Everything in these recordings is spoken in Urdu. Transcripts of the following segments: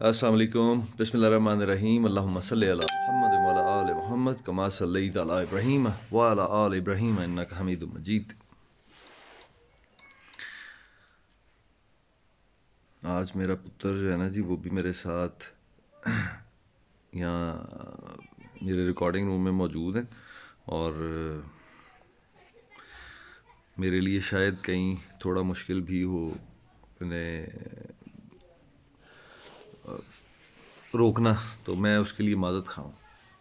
السلام علیکم، بسم اللہ الرحمن الرحیم، اللہم صلی علی محمد وعلی آل محمد کما صلیت علی ابراہیم وعلی آل ابراہیم انک حمید مجید۔ آج میرا پتر جو ہے نا جی، وہ بھی میرے ساتھ یہاں میرے ریکارڈنگ روم میں موجود ہیں، اور میرے لیے شاید کہیں تھوڑا مشکل بھی ہو انہیں روکنا، تو میں اس کے لیے معذرت خواہ ہوں،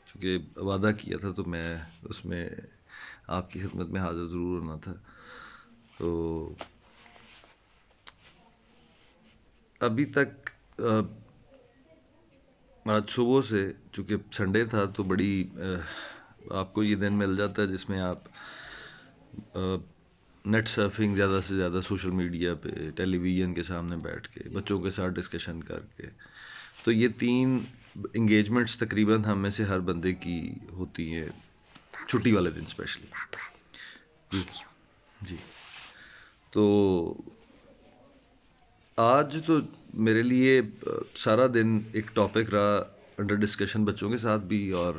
چونکہ وعدہ کیا تھا تو میں اس میں آپ کی خدمت میں حاضر ضرور ہونا تھا۔ تو ابھی تک آج صبح سے، چونکہ سنڈے تھا تو بڑی آپ کو یہ دن مل جاتا ہے جس میں آپ نیٹ سرفنگ زیادہ سے زیادہ سوشل میڈیا پہ، ٹیلی ویژن کے سامنے بیٹھ کے بچوں کے ساتھ ڈسکشن کر کے، تو یہ 3 انگیجمنٹس تقریباً ہم میں سے ہر بندے کی ہوتی ہیں چھٹی والے دن اسپیشلی۔ جی تو آج تو میرے لیے سارا دن ایک ٹاپک رہا انڈر ڈسکشن، بچوں کے ساتھ بھی اور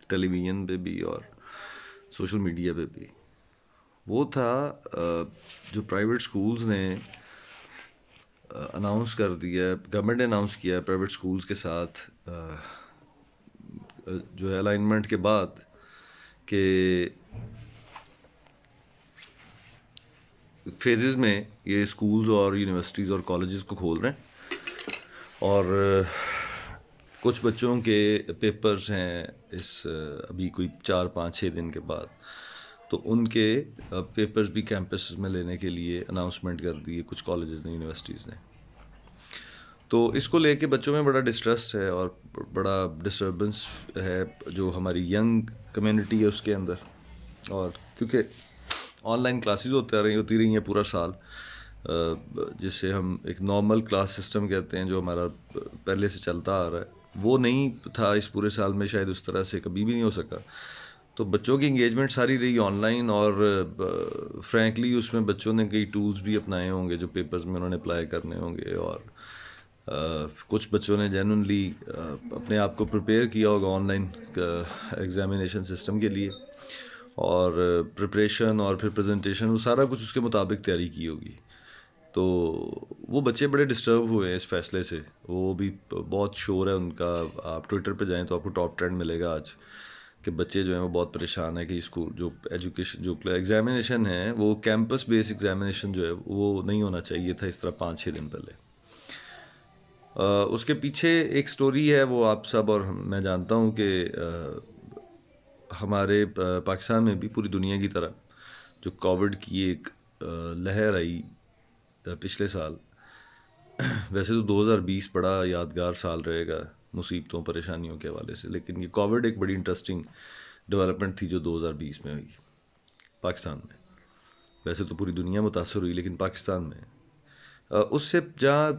ٹیلی ویژن پہ بھی اور سوشل میڈیا پہ بھی۔ وہ تھا جو پرائیویٹ سکولز نے اناؤنس کر دیا، گورنمنٹ نے اناؤنس کیا پرائیویٹ سکولز کے ساتھ جو ہے الائنمنٹ کے بعد کہ فیزز میں یہ اسکولز اور یونیورسٹیز اور کالجز کو کھول رہے ہیں، اور کچھ بچوں کے پیپرز ہیں ابھی کوئی 4-5-6 دن کے بعد، تو ان کے پیپرز بھی کیمپس میں لینے کے لیے اناؤنسمنٹ کر دی ہے کچھ کالجز نے، یونیورسٹیز نے۔ تو اس کو لے کے بچوں میں بڑا ڈسٹرسٹ ہے اور بڑا ڈسٹربنس ہے جو ہماری ینگ کمیونٹی ہے اس کے اندر، اور کیونکہ آن لائن کلاسز ہوتی رہی ہیں پورا سال، جسے ہم ایک نارمل کلاس سسٹم کہتے ہیں جو ہمارا پہلے سے چلتا آ رہا ہے، وہ نہیں تھا اس پورے سال میں، شاید اس طرح سے کبھی بھی نہیں ہو سکا۔ تو بچوں کی انگیجمنٹ ساری رہی آن لائن، اور فرینکلی اس میں بچوں نے کئی ٹولز بھی اپنائے ہوں گے جو پیپرز میں انہوں نے اپلائی کرنے ہوں گے، اور کچھ بچوں نے جینوئنلی اپنے آپ کو پریپیئر کیا ہوگا آن لائن ایگزامینیشن سسٹم کے لیے، اور پریپریشن اور پھر پریزنٹیشن، وہ سارا کچھ اس کے مطابق تیاری کی ہوگی۔ تو وہ بچے بڑے ڈسٹرب ہوئے ہیں اس فیصلے سے، وہ بھی بہت شور ہے ان کا، آپ ٹویٹر پہ جائیں تو آپ کو ٹاپ ٹرینڈ ملے گا آج، کہ بچے جو ہیں وہ بہت پریشان ہیں کہ اسکول جو ایجوکیشن جو ایگزامینیشن ہے وہ کیمپس بیس ایگزامینیشن جو ہے وہ نہیں ہونا چاہیے تھا اس طرح 5-6 دن پہلے۔ اس کے پیچھے ایک سٹوری ہے، وہ آپ سب اور میں جانتا ہوں کہ ہمارے پاکستان میں بھی پوری دنیا کی طرح جو کووڈ کی ایک لہر آئی پچھلے سال، ویسے تو 2020 بڑا یادگار سال رہے گا مصیبتوں پریشانیوں کے حوالے سے، لیکن یہ کووڈ ایک بڑی انٹرسٹنگ ڈیولپمنٹ تھی جو 2020 میں ہوئی پاکستان میں۔ ویسے تو پوری دنیا متاثر ہوئی لیکن پاکستان میں اس سے جہاں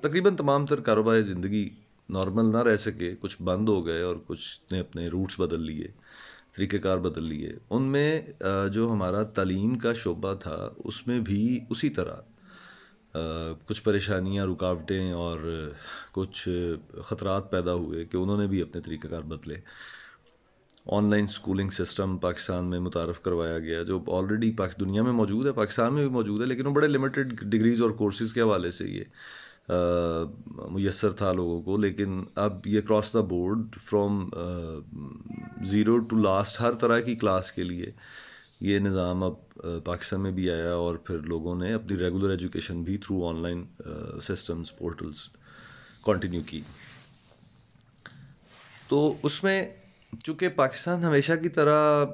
تقریباً تمام تر کاروبار زندگی نارمل نہ رہ سکے، کچھ بند ہو گئے اور کچھ نے اپنے روٹس بدل لیے، طریقہ کار بدل لیے، ان میں جو ہمارا تعلیم کا شعبہ تھا اس میں بھی اسی طرح کچھ پریشانیاں، رکاوٹیں اور کچھ خطرات پیدا ہوئے کہ انہوں نے بھی اپنے طریقہ کار بدلے۔ On line schooling system Pakistan میں متعارف کروایا گیا جو آلریڈی دنیا میں موجود ہے، پاکستان میں بھی موجود ہے، لیکن وہ بڑے لمیٹڈ ڈگریز اور کورسز کے حوالے سے یہ میسر تھا لوگوں کو، لیکن اب یہ across the board from 0 to last ہر طرح کی کلاس کے لیے یہ نظام اب پاکستان میں بھی آیا، اور پھر لوگوں نے اپنی ریگولر ایجوکیشن بھی through on line systems, portals continue کی۔ تو اس میں چونکہ پاکستان ہمیشہ کی طرح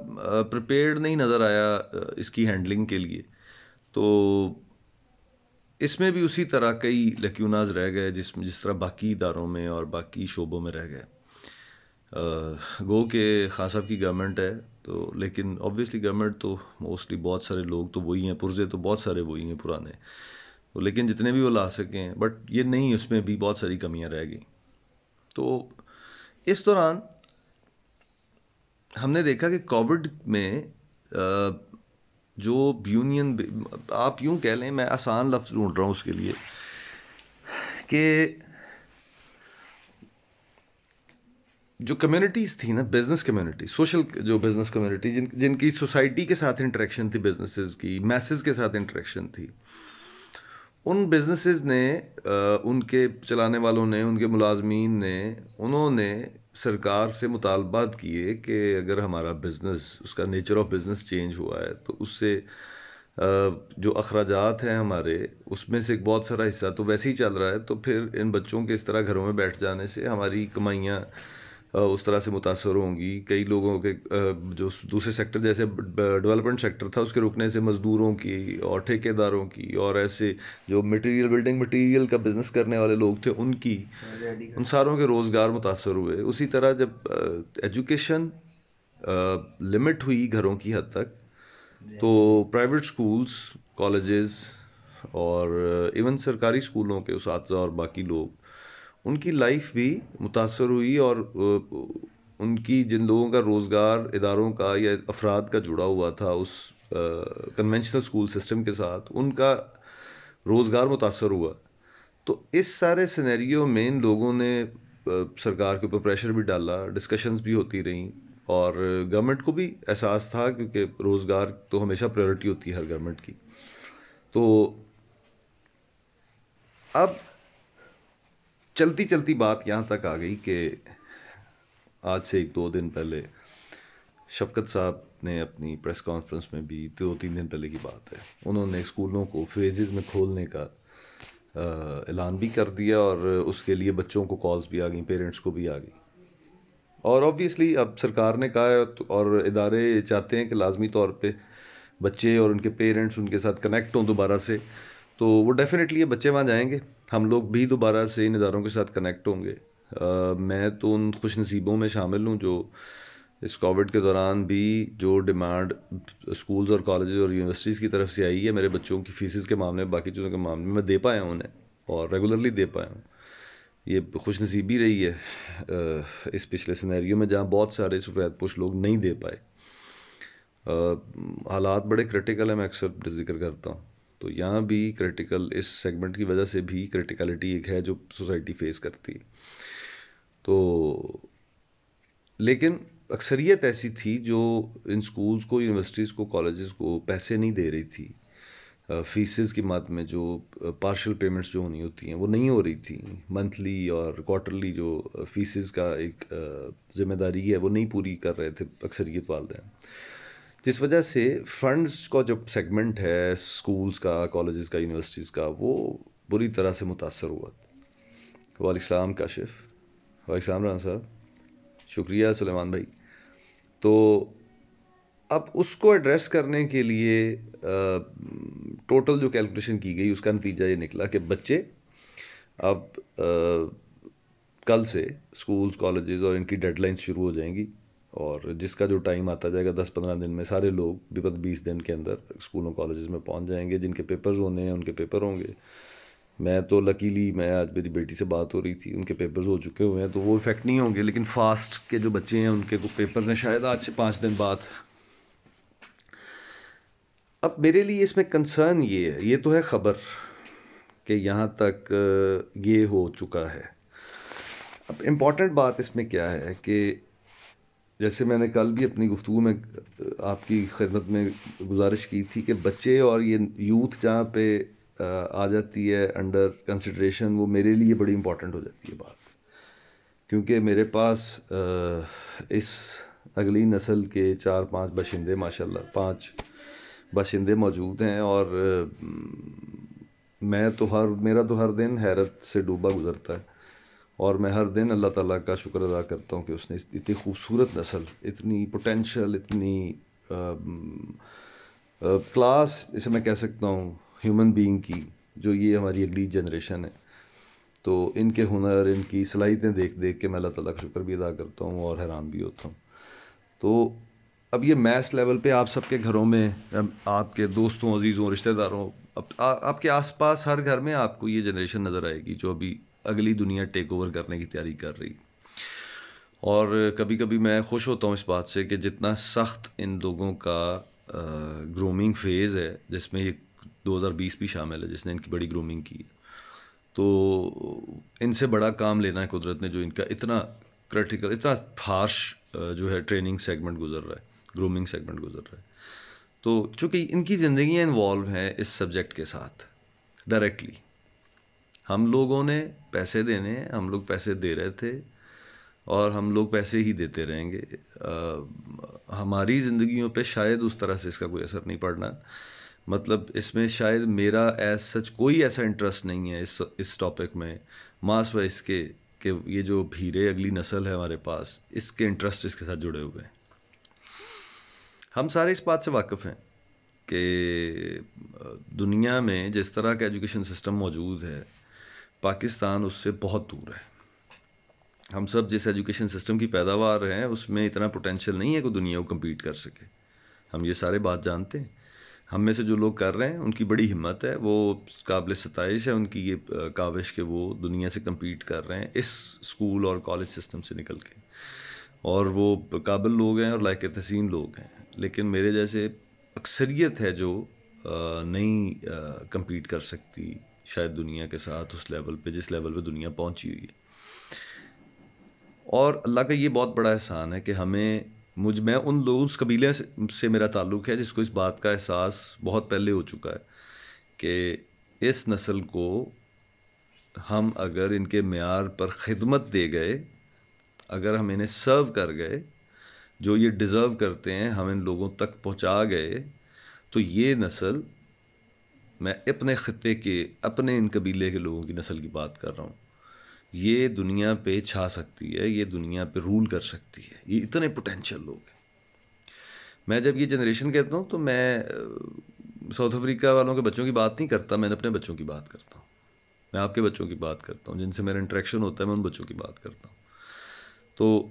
پریپیئرڈ نہیں نظر آیا اس کی ہینڈلنگ کے لیے، تو اس میں بھی اسی طرح کئی لیکیوناز رہ گئے جس طرح باقی اداروں میں اور باقی شعبوں میں رہ گئے۔ گو کہ خان صاحب کی گورنمنٹ ہے تو، لیکن آبویسلی گورنمنٹ تو موسٹلی بہت سارے لوگ تو وہی ہیں، پرزے تو بہت سارے وہی ہیں پرانے، تو لیکن جتنے بھی وہ لا سکیں، بٹ یہ نہیں، اس میں بھی بہت ساری کمیاں رہ گئیں۔ تو اس دوران ہم نے دیکھا کہ کووڈ میں جو یونین، آپ یوں کہہ لیں، میں آسان لفظ ڈھونڈ رہا ہوں اس کے لیے، کہ جو کمیونٹیز تھی نا، بزنس کمیونٹی، سوشل جو بزنس کمیونٹی، جن کی سوسائٹی کے ساتھ انٹریکشن تھی، بزنسز کی، میسز کے ساتھ انٹریکشن تھی، ان بزنسز نے ان کے چلانے والوں نے، ان کے ملازمین نے، انہوں نے سرکار سے مطالبات کیے کہ اگر ہمارا بزنس، اس کا نیچر آف بزنس چینج ہوا ہے تو اس سے جو اخراجات ہیں ہمارے، اس میں سے ایک بہت سارا حصہ تو ویسے ہی چل رہا ہے، تو پھر ان بچوں کے اس طرح گھروں میں بیٹھ جانے سے ہماری کمائیاں اس طرح سے متاثر ہوں گی. کئی لوگوں کے جو دوسرے سیکٹر جیسے ڈیولپمنٹ سیکٹر تھا، اس کے رکنے سے مزدوروں کی اور ٹھیکیداروں کی اور ایسے جو مٹیریل، بلڈنگ مٹیریل کا بزنس کرنے والے لوگ تھے، ان ساروں کے روزگار متاثر ہوئے. اسی طرح جب ایجوکیشن لمٹ ہوئی گھروں کی حد تک، تو پرائیویٹ سکولز، کالجز اور ایون سرکاری اسکولوں کے اساتذہ اور باقی لوگ، ان کی لائف بھی متاثر ہوئی، اور ان کی جن لوگوں کا روزگار اداروں کا یا افراد کا جڑا ہوا تھا اس کنونشنل اسکول سسٹم کے ساتھ، ان کا روزگار متاثر ہوا. تو اس سارے سینیریو میں ان لوگوں نے سرکار کے اوپر پریشر بھی ڈالا، ڈسکشنز بھی ہوتی رہیں، اور گورنمنٹ کو بھی احساس تھا کیونکہ روزگار تو ہمیشہ پریورٹی ہوتی ہے ہر گورنمنٹ کی. تو اب چلتی چلتی بات یہاں تک آ گئی کہ آج سے 1-2 دن پہلے شفقت صاحب نے اپنی پریس کانفرنس میں بھی، 2-3 دن پہلے کی بات ہے، انہوں نے اسکولوں کو فیزز میں کھولنے کا اعلان بھی کر دیا، اور اس کے لیے بچوں کو کالز بھی آ گئیں، پیرنٹس کو بھی آ گئی. اور آبویسلی اب سرکار نے کہا ہے اور ادارے چاہتے ہیں کہ لازمی طور پہ بچے اور ان کے پیرنٹس ان کے ساتھ کنیکٹ ہوں دوبارہ سے، تو وہ ڈیفینیٹلی یہ بچے وہاں جائیں گے، ہم لوگ بھی دوبارہ سے ان اداروں کے ساتھ کنیکٹ ہوں گے. میں تو ان خوش نصیبوں میں شامل ہوں جو اس کووڈ کے دوران بھی جو ڈیمانڈ اسکولز اور کالجز اور یونیورسٹیز کی طرف سے آئی ہے میرے بچوں کی فیسز کے معاملے میں، باقی چیزوں کے معاملے میں دے پایا ہوں انہیں، اور ریگولرلی دے پایا ہوں. یہ خوش نصیبی رہی ہے اس پچھلے سینیریو میں جہاں بہت سارے سفید پوش لوگ نہیں دے پائے. حالات بڑے کرٹیکل ہیں، میں اکثر ذکر کرتا ہوں، تو یہاں بھی کرٹیکل، اس سیگمنٹ کی وجہ سے بھی کرٹیکلٹی ایک ہے جو سوسائٹی فیس کرتی ہے. تو لیکن اکثریت ایسی تھی جو ان سکولز کو، یونیورسٹیز کو، کالجز کو پیسے نہیں دے رہی تھی. فیسز کی مد میں جو پارشل پیمنٹس جو ہونی ہوتی ہیں وہ نہیں ہو رہی تھی، منتھلی اور کوارٹرلی جو فیسز کا ایک ذمہ داری ہے وہ نہیں پوری کر رہے تھے اکثریت والدین، جس وجہ سے فنڈز کا جو سیگمنٹ ہے سکولز کا، کالجز کا، یونیورسٹیز کا، وہ بری طرح سے متاثر ہوا. وعلیکم السلام کاشف. وعلیکم السلام رانا صاحب. شکریہ سلیمان بھائی. تو اب اس کو ایڈریس کرنے کے لیے ٹوٹل جو کیلکولیشن کی گئی، اس کا نتیجہ یہ نکلا کہ بچے اب کل سے سکولز، کالجز اور ان کی ڈیڈ لائنز شروع ہو جائیں گی، اور جس کا جو ٹائم آتا جائے گا 10-15 دن میں سارے لوگ 20 دن کے اندر اسکولوں، کالجز میں پہنچ جائیں گے. جن کے پیپرز ہونے ہیں ان کے پیپر ہوں گے. میں تو لکیلی، میں آج میری بیٹی سے بات ہو رہی تھی، ان کے پیپرز ہو چکے ہوئے ہیں تو وہ افیکٹ نہیں ہوں گے، لیکن فاسٹ کے جو بچے ہیں ان کے پیپرز ہیں شاید آج سے 5 دن بعد. اب میرے لیے اس میں کنسرن یہ ہے، یہ تو ہے خبر کہ یہاں تک یہ ہو چکا ہے. اب امپورٹنٹ بات اس میں کیا ہے کہ جیسے میں نے کل بھی اپنی گفتگو میں آپ کی خدمت میں گزارش کی تھی کہ بچے اور یہ یوتھ جہاں پہ آ جاتی ہے انڈر کنسیڈریشن، وہ میرے لیے بڑی امپورٹنٹ ہو جاتی ہے بات، کیونکہ میرے پاس اس اگلی نسل کے 4-5 باشندے، ماشاءاللہ 5 باشندے موجود ہیں، اور میرا تو ہر دن حیرت سے ڈوبا گزرتا ہے، اور میں ہر دن اللہ تعالیٰ کا شکر ادا کرتا ہوں کہ اس نے اتنی خوبصورت نسل، اتنی پوٹینشیل، اتنی کلاس، اسے میں کہہ سکتا ہوں ہیومن بینگ کی، جو یہ ہماری اگلی جنریشن ہے. تو ان کے ہنر، ان کی صلاحیتیں دیکھ دیکھ کے میں اللہ تعالیٰ کا شکر بھی ادا کرتا ہوں اور حیران بھی ہوتا ہوں. تو اب یہ میس لیول پہ آپ سب کے گھروں میں، آپ کے دوستوں، عزیزوں، رشتہ داروں، آپ کے آس پاس ہر گھر میں آپ کو یہ جنریشن نظر آئے گی جو ابھی اگلی دنیا ٹیک اوور کرنے کی تیاری کر رہی. اور کبھی کبھی میں خوش ہوتا ہوں اس بات سے کہ جتنا سخت ان لوگوں کا گرومنگ فیز ہے، جس میں یہ 2020 بھی شامل ہے جس نے ان کی بڑی گرومنگ کی، تو ان سے بڑا کام لینا ہے قدرت نے جو ان کا اتنا کرٹیکل، اتنا ہارش جو ہے ٹریننگ سیگمنٹ گزر رہا ہے، گرومنگ سیگمنٹ گزر رہا ہے. تو چونکہ ان کی زندگیاں انوالو ہیں اس سبجیکٹ کے ساتھ ڈائریکٹلی. ہم لوگوں نے پیسے دینے ہیں، ہم لوگ پیسے دے رہے تھے اور ہم لوگ پیسے ہی دیتے رہیں گے. ہماری زندگیوں پہ شاید اس طرح سے اس کا کوئی اثر نہیں پڑنا. مطلب اس میں شاید میرا ایز سچ کوئی ایسا انٹرسٹ نہیں ہے اس ٹاپک میں، ماس و اس کے کہ یہ جو بھیرے اگلی نسل ہے ہمارے پاس، اس کے انٹرسٹ اس کے ساتھ جڑے ہوئے ہیں. ہم سارے اس بات سے واقف ہیں کہ دنیا میں جس طرح کا ایجوکیشن سسٹم موجود ہے، پاکستان اس سے بہت دور ہے. ہم سب جس ایجوکیشن سسٹم کی پیداوار ہیں اس میں اتنا پوٹینشیل نہیں ہے کہ دنیا کو کمپیٹ کر سکے. ہم یہ سارے بات جانتے ہیں. ہم میں سے جو لوگ کر رہے ہیں ان کی بڑی ہمت ہے، وہ قابل ستائش ہے ان کی یہ کاوش کہ وہ دنیا سے کمپیٹ کر رہے ہیں اس اسکول اور کالج سسٹم سے نکل کے، اور وہ قابل لوگ ہیں اور لائق تحسین لوگ ہیں. لیکن میرے جیسے اکثریت ہے جو نہیں کمپیٹ کر سکتی شاید دنیا کے ساتھ اس لیول پہ جس لیول پہ دنیا پہنچی ہوئی ہے. اور اللہ کا یہ بہت بڑا احسان ہے کہ میں ان لوگوں اس قبیلے سے میرا تعلق ہے جس کو اس بات کا احساس بہت پہلے ہو چکا ہے کہ اس نسل کو ہم اگر ان کے معیار پر خدمت دے گئے، اگر ہم انہیں سرو کر گئے، جو یہ ڈیزرو کرتے ہیں ہم ان لوگوں تک پہنچا گئے، تو یہ نسل، میں اپنے خطے کے اپنے ان قبیلے کے لوگوں کی نسل کی بات کر رہا ہوں، یہ دنیا پہ چھا سکتی ہے، یہ دنیا پہ رول کر سکتی ہے. یہ اتنے پوٹینشیل لوگ ہیں. میں جب یہ جنریشن کہتا ہوں تو میں ساؤتھ افریقہ والوں کے بچوں کی بات نہیں کرتا، میں اپنے بچوں کی بات کرتا ہوں. میں آپ کے بچوں کی بات کرتا ہوں، جن سے میرا انٹریکشن ہوتا ہے، میں ان بچوں کی بات کرتا ہوں. تو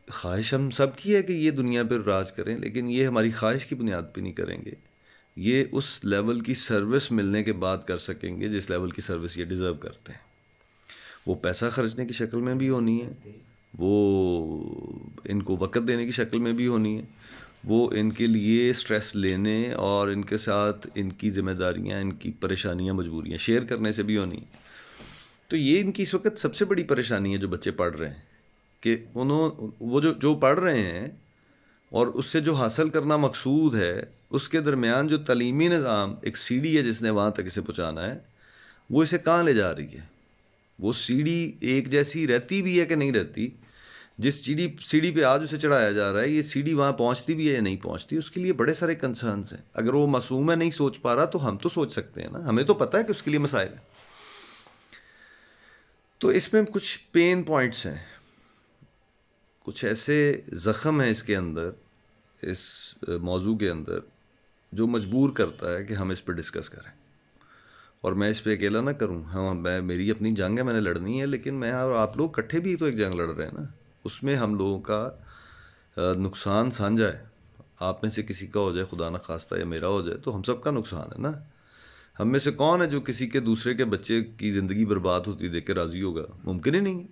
خواہش ہم سب کی ہے کہ یہ دنیا پہ راج کریں، لیکن یہ ہماری خواہش کی بنیاد پہ نہیں کریں گے. یہ اس لیول کی سروس ملنے کے بعد کر سکیں گے جس لیول کی سروس یہ ڈیزرو کرتے ہیں. وہ پیسہ خرچنے کی شکل میں بھی ہونی ہے، وہ ان کو وقت دینے کی شکل میں بھی ہونی ہے، وہ ان کے لیے سٹریس لینے اور ان کے ساتھ ان کی ذمہ داریاں، ان کی پریشانیاں، مجبوریاں شیئر کرنے سے بھی ہونی ہے. تو یہ ان کی اس وقت سب سے بڑی پریشانی ہے جو بچے پڑھ رہے ہیں، کہ وہ جو پڑھ رہے ہیں اور اس سے جو حاصل کرنا مقصود ہے، اس کے درمیان جو تعلیمی نظام ایک سیڑھی ہے جس نے وہاں تک اسے پہنچانا ہے، وہ اسے کہاں لے جا رہی ہے. وہ سیڑھی ایک جیسی رہتی بھی ہے کہ نہیں رہتی. جس سیڑھی پہ آج اسے چڑھایا جا رہا ہے، یہ سیڑھی وہاں پہنچتی بھی ہے یا نہیں پہنچتی، اس کے لیے بڑے سارے کنسرنز ہیں. اگر وہ معصوم ہے، نہیں سوچ پا رہا، تو ہم تو سوچ سکتے ہیں نا، ہمیں تو پتہ ہے کہ اس کے لیے مسائل ہیں. تو اس میں کچھ پین پوائنٹس ہیں، کچھ ایسے زخم ہیں اس کے اندر، اس موضوع کے اندر، جو مجبور کرتا ہے کہ ہم اس پہ ڈسکس کریں. اور میں اس پہ اکیلا نہ کروں. ہاں، میری اپنی جنگ ہے، میں نے لڑنی ہے، لیکن میں اور آپ لوگ اکٹھے بھی تو ایک جنگ لڑ رہے ہیں نا. اس میں ہم لوگوں کا نقصان سانجھا ہے. آپ میں سے کسی کا ہو جائے خدا نہ خواستہ، یا میرا ہو جائے، تو ہم سب کا نقصان ہے نا. ہم میں سے کون ہے جو کسی کے دوسرے کے بچے کی زندگی برباد ہوتی دیکھ کے راضی ہوگا؟ ممکن ہی نہیں ہے.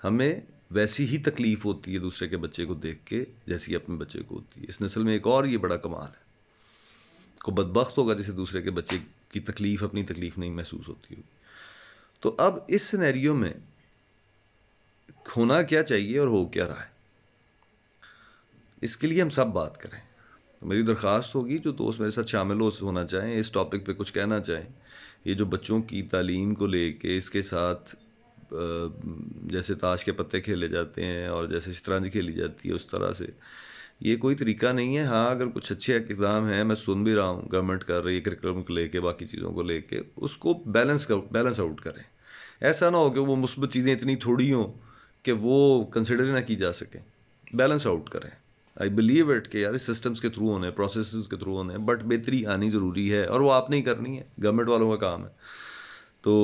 ہمیں ویسی ہی تکلیف ہوتی ہے دوسرے کے بچے کو دیکھ کے جیسی اپنے بچے کو ہوتی ہے. اس نسل میں ایک اور یہ بڑا کمال ہے، کو بدبخت ہوگا جسے دوسرے کے بچے کی تکلیف اپنی تکلیف نہیں محسوس ہوتی ہوگی. تو اب اس سینیریو میں ہونا کیا چاہیے اور ہو کیا رہا ہے، اس کے لیے ہم سب بات کریں. میری درخواست ہوگی جو دوست میرے ساتھ شامل ہونا چاہیں، اس ٹاپک پہ کچھ کہنا چاہیں، یہ جو بچوں کی تعلیم کو لے کے اس کے ساتھ جیسے تاش کے پتے کھیلے جاتے ہیں اور جیسے شطرنج کھیلی جاتی ہے، اس طرح سے یہ کوئی طریقہ نہیں ہے. ہاں، اگر کچھ اچھے اقدام ہیں، میں سن بھی رہا ہوں گورنمنٹ کر رہی ہے کرکلم کو لے کے، باقی چیزوں کو لے کے، اس کو بیلنس آؤٹ کریں. ایسا نہ ہو کہ وہ مثبت چیزیں اتنی تھوڑی ہوں کہ وہ کنسیڈر نہ کی جا سکیں. بیلنس آؤٹ کریں. آئی بلیو اٹ کہ یار سسٹمز کے تھرو ہونے، پروسیسز کے تھرو ہونے، بٹ بہتری آنی ضروری ہے، اور وہ آپ نہیں کرنی ہے، گورنمنٹ والوں کا کام ہے. تو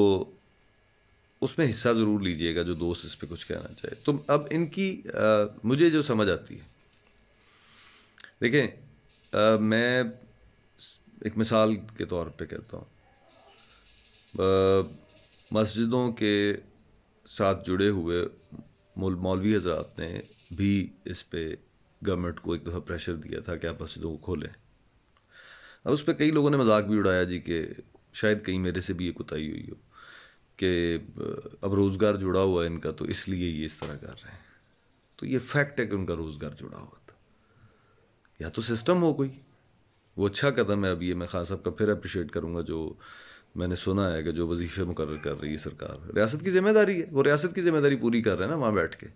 اس میں حصہ ضرور لیجئے گا جو دوست اس پہ کچھ کہنا چاہے. تو اب ان کی مجھے جو سمجھ آتی ہے، دیکھیں، میں ایک مثال کے طور پہ کہتا ہوں، مسجدوں کے ساتھ جڑے ہوئے مولوی حضرات نے بھی اس پہ گورنمنٹ کو ایک دفعہ پریشر دیا تھا کہ آپ مسجدوں کو کھولیں. اب اس پہ کئی لوگوں نے مذاق بھی اڑایا جی، کہ شاید کہیں میرے سے بھی یہ کوتاہی ہوئی ہو کہ اب روزگار جڑا ہوا ہے ان کا تو اس لیے یہ اس طرح کر رہے ہیں. تو یہ فیکٹ ہے کہ ان کا روزگار جڑا ہوا تھا. یا تو سسٹم ہو کوئی. وہ اچھا قدم ہے. اب یہ میں خان صاحب کا پھر اپریشیٹ کروں گا جو میں نے سنا ہے کہ جو وظیفے مقرر کر رہی ہے سرکار. ریاست کی ذمہ داری ہے, وہ ریاست کی ذمہ داری پوری کر رہے ہیں نا وہاں بیٹھ کے.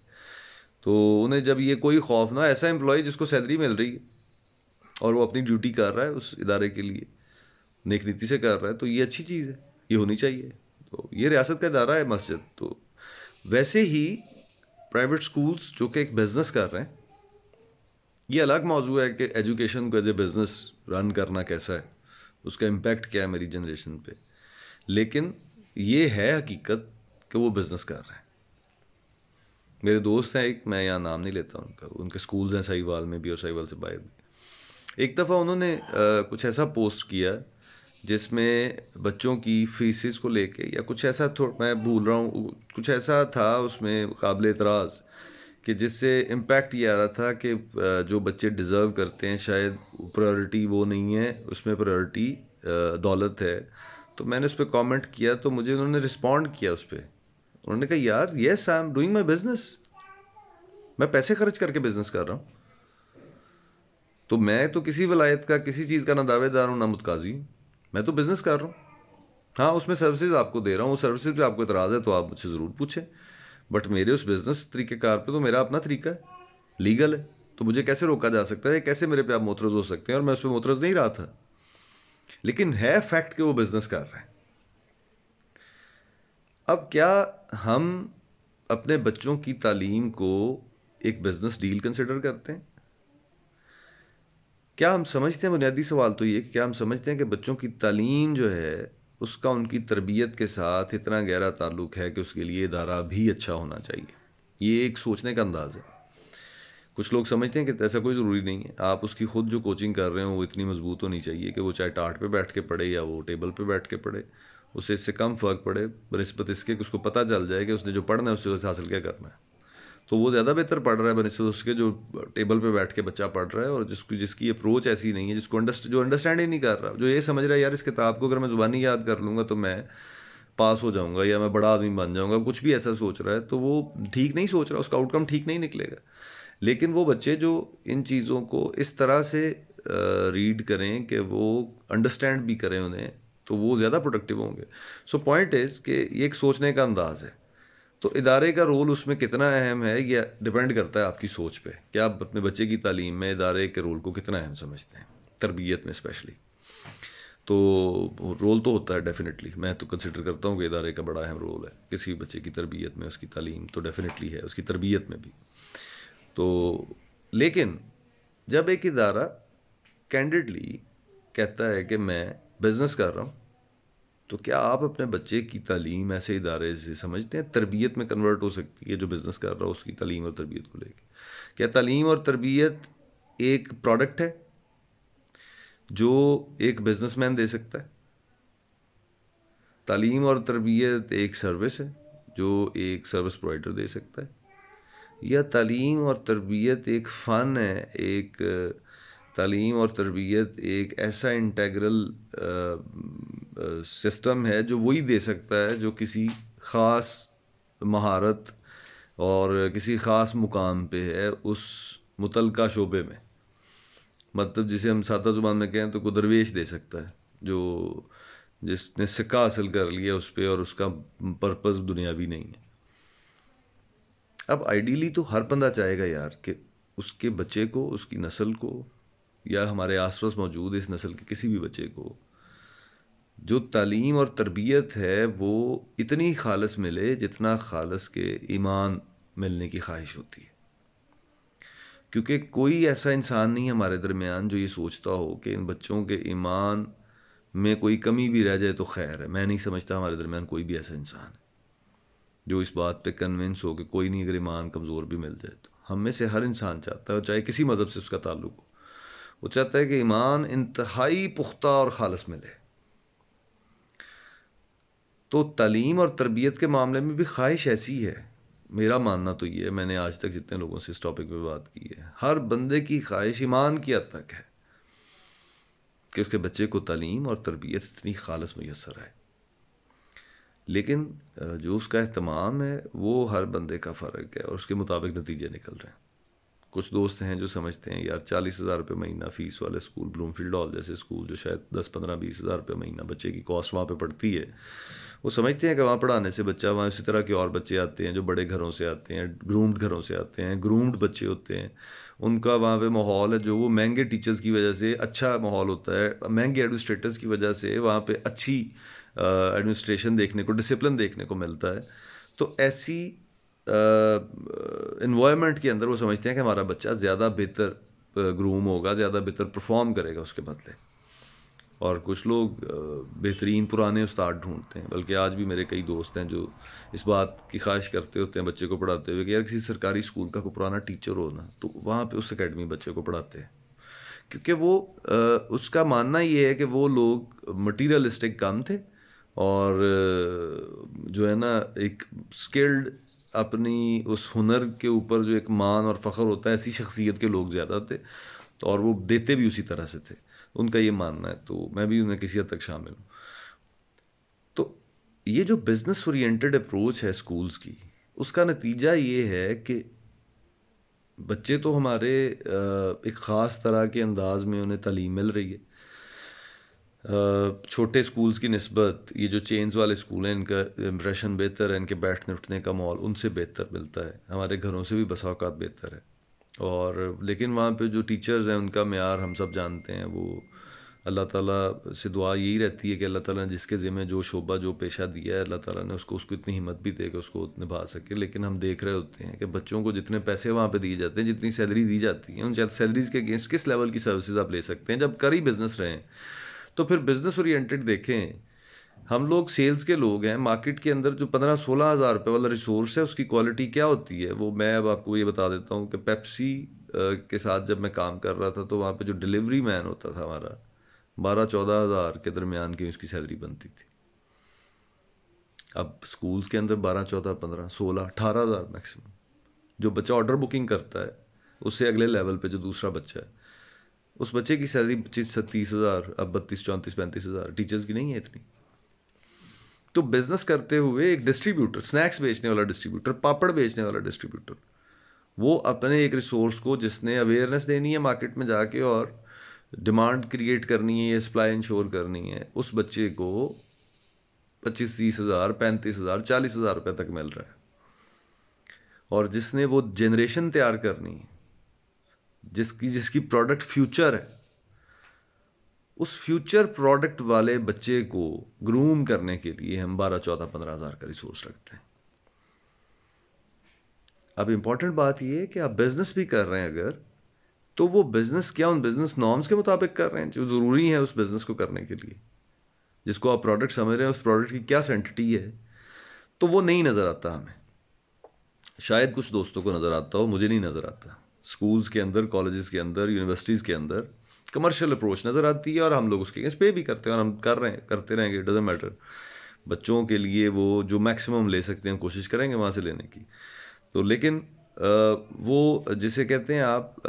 تو انہیں جب یہ کوئی خوف نہ, ایسا امپلائی جس کو سیلری مل رہی ہے اور وہ اپنی ڈیوٹی کر رہا ہے اس ادارے کے لیے, نیک نیتی سے کر رہا ہے, تو یہ اچھی چیز ہے, یہ ہونی چاہیے. تو یہ ریاست کا ادارہ ہے مسجد. تو ویسے ہی پرائیویٹ سکولز جو کہ ایک بزنس کر رہے ہیں, یہ الگ موضوع ہے کہ ایجوکیشن کو ایز اے بزنس رن کرنا کیسا ہے, اس کا امپیکٹ کیا ہے میری جنریشن پہ. لیکن یہ ہے حقیقت کہ وہ بزنس کر رہے ہیں. میرے دوست ہیں ایک, میں یہاں نام نہیں لیتا ان کا, ان کے سکولز ہیں سہیوال میں بھی اور سہیوال سے باہر بھی. ایک دفعہ انہوں نے کچھ ایسا پوسٹ کیا جس میں بچوں کی فیسز کو لے کے یا کچھ ایسا, میں بھول رہا ہوں, کچھ ایسا تھا اس میں قابل اعتراض کہ جس سے امپیکٹ یہ آ رہا تھا کہ جو بچے ڈیزرو کرتے ہیں شاید پرائیورٹی وہ نہیں ہے, اس میں پرائیورٹی دولت ہے. تو میں نے اس پہ کامنٹ کیا تو مجھے انہوں نے رسپونڈ کیا اس پہ. انہوں نے کہا یار yes I am doing my business, میں پیسے خرچ کر کے بزنس کر رہا ہوں. تو میں تو کسی ولایت کا کسی چیز کا نہ دعوے دار ہوں نہ متقاضی ہوں, میں تو بزنس کر رہا ہوں. ہاں اس میں سروسز آپ کو دے رہا ہوں, وہ سروسز پہ آپ کو اعتراض ہے تو آپ مجھ سے ضرور پوچھیں, بٹ میرے اس بزنس طریقہ کار پہ تو میرا اپنا طریقہ ہے, لیگل ہے. تو مجھے کیسے روکا جا سکتا ہے, کیسے میرے پہ آپ معترض ہو سکتے ہیں, اور میں اس پہ معترض نہیں رہا تھا. لیکن ہے فیکٹ کہ وہ بزنس کر رہے ہیں. اب کیا ہم اپنے بچوں کی تعلیم کو ایک بزنس ڈیل کنسیڈر کرتے ہیں؟ کیا ہم سمجھتے ہیں, بنیادی سوال تو یہ کہ کیا ہم سمجھتے ہیں کہ بچوں کی تعلیم جو ہے اس کا ان کی تربیت کے ساتھ اتنا گہرا تعلق ہے کہ اس کے لیے ادارہ بھی اچھا ہونا چاہیے. یہ ایک سوچنے کا انداز ہے. کچھ لوگ سمجھتے ہیں کہ ایسا کوئی ضروری نہیں ہے, آپ اس کی خود جو کوچنگ کر رہے ہوں وہ اتنی مضبوط ہونی چاہیے کہ وہ چاہے ٹاٹ پہ بیٹھ کے پڑھے یا وہ ٹیبل پہ بیٹھ کے پڑھے, اسے اس سے کم فرق پڑے بنسبت اس کے کہ اس کو پتہ چل جائے کہ اس نے جو پڑھنا ہے اس سے حاصل کیا کرنا ہے. تو وہ زیادہ بہتر پڑھ رہا ہے بنسبت اس کے جو ٹیبل پہ بیٹھ کے بچہ پڑھ رہا ہے اور جس کی اپروچ ایسی نہیں ہے, جس کو جو انڈرسٹینڈ ہی نہیں کر رہا, جو یہ سمجھ رہا ہے یار اس کتاب کو اگر میں زبانی یاد کر لوں گا تو میں پاس ہو جاؤں گا یا میں بڑا آدمی بن جاؤں گا, کچھ بھی ایسا سوچ رہا ہے, تو وہ ٹھیک نہیں سوچ رہا, اس کا آؤٹ کم ٹھیک نہیں نکلے گا. لیکن وہ بچے جو ان چیزوں کو اس طرح سے ریڈ کریں کہ وہ انڈرسٹینڈ بھی کریں انہیں, تو وہ زیادہ پروڈکٹیو ہوں گے. سو پوائنٹ از کہ یہ ایک سوچنے کا انداز ہے. تو ادارے کا رول اس میں کتنا اہم ہے یہ ڈیپینڈ کرتا ہے آپ کی سوچ پہ, کہ آپ اپنے بچے کی تعلیم میں ادارے کے رول کو کتنا اہم سمجھتے ہیں, تربیت میں اسپیشلی. تو رول تو ہوتا ہے ڈیفینیٹلی, میں تو کنسیڈر کرتا ہوں کہ ادارے کا بڑا اہم رول ہے کسی بھی بچے کی تربیت میں, اس کی تعلیم تو ڈیفینیٹلی ہے, اس کی تربیت میں بھی. تو لیکن جب ایک ادارہ کینڈیڈلی کہتا ہے کہ میں بزنس کر رہا ہوں, تو کیا آپ اپنے بچے کی تعلیم ایسے ادارے سے سمجھتے ہیں تربیت میں کنورٹ ہو سکتی ہے, جو بزنس کر رہا ہو اس کی تعلیم اور تربیت کو لے کے؟ کیا تعلیم اور تربیت ایک پروڈکٹ ہے جو ایک بزنس مین دے سکتا ہے؟ تعلیم اور تربیت ایک سروس ہے جو ایک سروس پرووائڈر دے سکتا ہے؟ یا تعلیم اور تربیت ایک فن ہے, ایک تعلیم اور تربیت ایک ایسا انٹیگرل سسٹم ہے جو وہی دے سکتا ہے جو کسی خاص مہارت اور کسی خاص مقام پہ ہے اس متعلقہ شعبے میں؟ مطلب جسے ہم سادہ زبان میں کہیں تو کوئی درویش دے سکتا ہے جو جس نے سکہ حاصل کر لیا اس پہ اور اس کا پرپز دنیاوی نہیں ہے. اب آئیڈیلی تو ہر بندہ چاہے گا یار کہ اس کے بچے کو, اس کی نسل کو, یا ہمارے آس پاس موجود اس نسل کے کسی بھی بچے کو جو تعلیم اور تربیت ہے وہ اتنی خالص ملے جتنا خالص کے ایمان ملنے کی خواہش ہوتی ہے. کیونکہ کوئی ایسا انسان نہیں ہمارے درمیان جو یہ سوچتا ہو کہ ان بچوں کے ایمان میں کوئی کمی بھی رہ جائے تو خیر ہے. میں نہیں سمجھتا ہمارے درمیان کوئی بھی ایسا انسان ہے جو اس بات پہ کنونس ہو کہ کوئی نہیں, اگر ایمان کمزور بھی مل جائے تو. ہم میں سے ہر انسان چاہتا ہے, چاہے کسی مذہب سے اس کا تعلق ہو, وہ چاہتا ہے کہ ایمان انتہائی پختہ اور خالص ملے. تو تعلیم اور تربیت کے معاملے میں بھی خواہش ایسی ہے, میرا ماننا تو یہ ہے, میں نے آج تک جتنے لوگوں سے اس ٹاپک پہ بات کی ہے, ہر بندے کی خواہش ایمان کی حد تک ہے کہ اس کے بچے کو تعلیم اور تربیت اتنی خالص میسر ہے. لیکن جو اس کا اہتمام ہے وہ ہر بندے کا فرق ہے اور اس کے مطابق نتیجے نکل رہے ہیں. کچھ دوست ہیں جو سمجھتے ہیں یار 40,000 روپے مہینہ فیس والے اسکول، بلوم فیلڈ ہال جیسے اسکول جو شاید 10-15-20 ہزار روپے مہینہ بچے کی کاسٹ وہاں پہ پڑتی ہے، وہ سمجھتے ہیں کہ وہاں پڑھانے سے بچہ، وہاں اسی طرح کے اور بچے آتے ہیں جو بڑے گھروں سے آتے ہیں، گرومڈ گھروں سے آتے ہیں، گرومڈ بچے ہوتے ہیں، ان کا وہاں پہ ماحول ہے جو وہ مہنگے ٹیچرز کی وجہ سے اچھا ماحول ہوتا ہے، مہنگے ایڈمنسٹریٹرز کی وجہ سے وہاں پہ اچھی ایڈمنسٹریشن دیکھنے کو، ڈسپلن دیکھنے کو ملتا ہے. تو ایسی انوائرمنٹ کے اندر وہ سمجھتے ہیں کہ ہمارا بچہ زیادہ بہتر گروم ہوگا، زیادہ بہتر پرفارم کرے گا اس کے بدلے. اور کچھ لوگ بہترین پرانے استاد ڈھونڈتے ہیں، بلکہ آج بھی میرے کئی دوست ہیں جو اس بات کی خواہش کرتے ہوتے ہیں بچے کو پڑھاتے ہوئے کہ یار کسی سرکاری اسکول کا کوئی پرانا ٹیچر ہو نا تو وہاں پہ اس اکیڈمی بچے کو پڑھاتے ہیں. کیونکہ وہ اس کا ماننا یہ ہے کہ وہ لوگ مٹیریلسٹک کم تھے اور جو ہے نا ایک اسکلڈ اپنی اس ہنر کے اوپر جو ایک مان اور فخر ہوتا ہے ایسی شخصیت کے لوگ زیادہ تھے اور وہ دیتے بھی اسی طرح سے تھے. ان کا یہ ماننا ہے، تو میں بھی انہیں کسی حد تک شامل ہوں. تو یہ جو بزنس اورینٹڈ اپروچ ہے اسکولز کی، اس کا نتیجہ یہ ہے کہ بچے تو ہمارے ایک خاص طرح کے انداز میں انہیں تعلیم مل رہی ہے. چھوٹے اسکولز کی نسبت یہ جو چینز والے اسکول ہیں ان کا امپریشن بہتر ہے، ان کے بیٹھنے اٹھنے کا ماحول ان سے بہتر ملتا ہے، ہمارے گھروں سے بھی بسا اوقات بہتر ہے. اور لیکن وہاں پہ جو ٹیچرز ہیں ان کا معیار ہم سب جانتے ہیں. وہ اللہ تعالیٰ سے دعا یہی رہتی ہے کہ اللہ تعالیٰ نے جس کے ذمہ جو شعبہ جو پیشہ دیا ہے اللہ تعالیٰ نے اس کو اتنی ہمت بھی دے کہ اس کو نبھا سکے. لیکن ہم دیکھ رہے ہوتے ہیں کہ بچوں کو جتنے پیسے وہاں پہ دیے جاتے ہیں، جتنی سیلری دی جاتی ہے، ان سیلریز کے اگینسٹ کس لیول کی سروسز آپ لے سکتے ہیں جب کر ہی بزنس رہے ہیں. تو پھر بزنس اورینٹڈ دیکھیں، ہم لوگ سیلز کے لوگ ہیں، مارکیٹ کے اندر جو 15-16 ہزار روپے والا ریسورس ہے اس کی کوالٹی کیا ہوتی ہے وہ میں اب آپ کو یہ بتا دیتا ہوں کہ پیپسی کے ساتھ جب میں کام کر رہا تھا تو وہاں پہ جو ڈلیوری مین ہوتا تھا ہمارا 12-14 ہزار کے درمیان کی اس کی سیلری بنتی تھی. اب سکولز کے اندر 12-14-15-16-18 ہزار میکسیمم. جو بچہ آرڈر بکنگ کرتا ہے اس سے اگلے لیول پہ جو دوسرا بچہ ہے اس بچے کی سیلری 25-27 ہزار، اب 32-34-35 ہزار. ٹیچرز کی نہیں ہے اتنی. تو بزنس کرتے ہوئے ایک ڈسٹریبیوٹر، سنیکس بیچنے والا ڈسٹریبیوٹر، پاپڑ بیچنے والا ڈسٹریبیوٹر، وہ اپنے ایک ریسورس کو جس نے اویئرنیس دینی ہے مارکیٹ میں جا کے اور ڈیمانڈ کریٹ کرنی ہے یا سپلائی انشور کرنی ہے، اس بچے کو 25-30 ہزار 35 ہزار 40 ہزار روپے تک مل رہا ہے. اور جس نے وہ جنریشن تیار کرنی ہے جس کی پروڈکٹ فیوچر ہے، اس فیوچر پروڈکٹ والے بچے کو گروم کرنے کے لیے ہم 12-14-15 ہزار کا ریسورس رکھتے ہیں. اب امپورٹنٹ بات یہ ہے کہ آپ بزنس بھی کر رہے ہیں اگر، تو وہ بزنس کیا ان بزنس نارمز کے مطابق کر رہے ہیں جو ضروری ہے اس بزنس کو کرنے کے لیے، جس کو آپ پروڈکٹ سمجھ رہے ہیں اس پروڈکٹ کی کیا سینٹٹی ہے. تو وہ نہیں نظر آتا ہمیں. شاید کچھ دوستوں کو نظر آتا ہو، مجھے نہیں نظر آتا. سکولز کے اندر، کالجز کے اندر، یونیورسٹیز کے اندر کمرشل اپروچ نظر آتی ہے اور ہم لوگ اس کے اگینسٹ پے بھی کرتے ہیں اور ہم کر رہے ہیں، کرتے رہیں گے. Doesn't matter. بچوں کے لیے وہ جو میکسیمم لے سکتے ہیں کوشش کریں گے وہاں سے لینے کی. تو لیکن وہ جسے کہتے ہیں آپ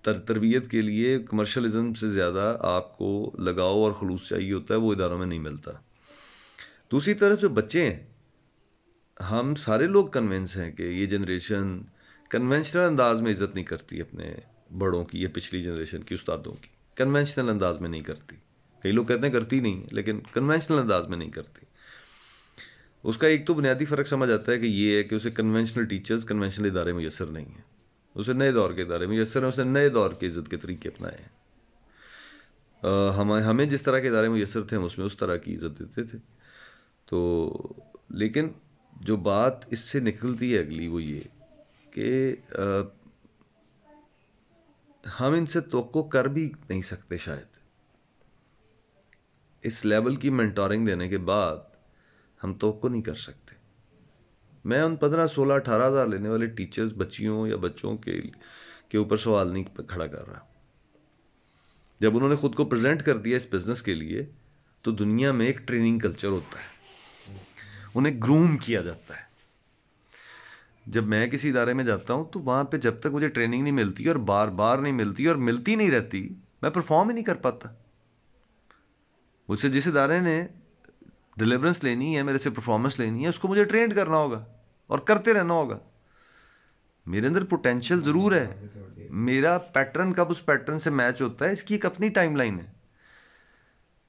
تربیت کے لیے کمرشلزم سے زیادہ آپ کو لگاؤ اور خلوص چاہیے ہوتا ہے، وہ اداروں میں نہیں ملتا. دوسری طرف جو بچے ہیں، ہم سارے لوگ کنونس ہیں کہ یہ جنریشن کنونشنل انداز میں عزت نہیں کرتی اپنے بڑوں کی یا پچھلی جنریشن کی استادوں کی. کنونشنل انداز میں نہیں کرتی. کئی لوگ کہتے ہیں کرتی نہیں لیکن کنونشنل انداز میں نہیں کرتی. اس کا ایک تو بنیادی فرق سمجھ آتا ہے کہ یہ ہے کہ اسے کنونشنل ٹیچرز، کنونشنل ادارے میسر نہیں ہیں. اسے نئے دور کے ادارے میسر ہیں، اس نے نئے دور کے عزت کے طریقے اپنائے ہیں. ہمیں جس طرح کے ادارے میسر تھے ہم اس میں اس طرح کی عزت دیتے تھے. تو لیکن جو بات اس سے نکلتی ہے اگلی وہ یہ کہ ہم ان سے توقع کر بھی نہیں سکتے شاید. اس لیول کی مینٹورنگ دینے کے بعد ہم توقع نہیں کر سکتے. میں ان 15-16-18 ہزار لینے والے ٹیچرز بچیوں یا بچوں کے اوپر سوال نہیں کھڑا کر رہا. جب انہوں نے خود کو پریزنٹ کر دیا اس بزنس کے لیے تو دنیا میں ایک ٹریننگ کلچر ہوتا ہے، انہیں گروم کیا جاتا ہے. جب میں کسی ادارے میں جاتا ہوں تو وہاں پہ جب تک مجھے ٹریننگ نہیں ملتی اور بار بار نہیں ملتی اور ملتی نہیں رہتی، میں پرفارم ہی نہیں کر پاتا. مجھ سے جس ادارے نے ڈیلیورنس لینی ہے، میرے سے پرفارمنس لینی ہے، اس کو مجھے ٹرینڈ کرنا ہوگا اور کرتے رہنا ہوگا. میرے اندر پوٹینشیل ضرور ہے، میرا پیٹرن کب اس پیٹرن سے میچ ہوتا ہے اس کی ایک اپنی ٹائم لائن ہے.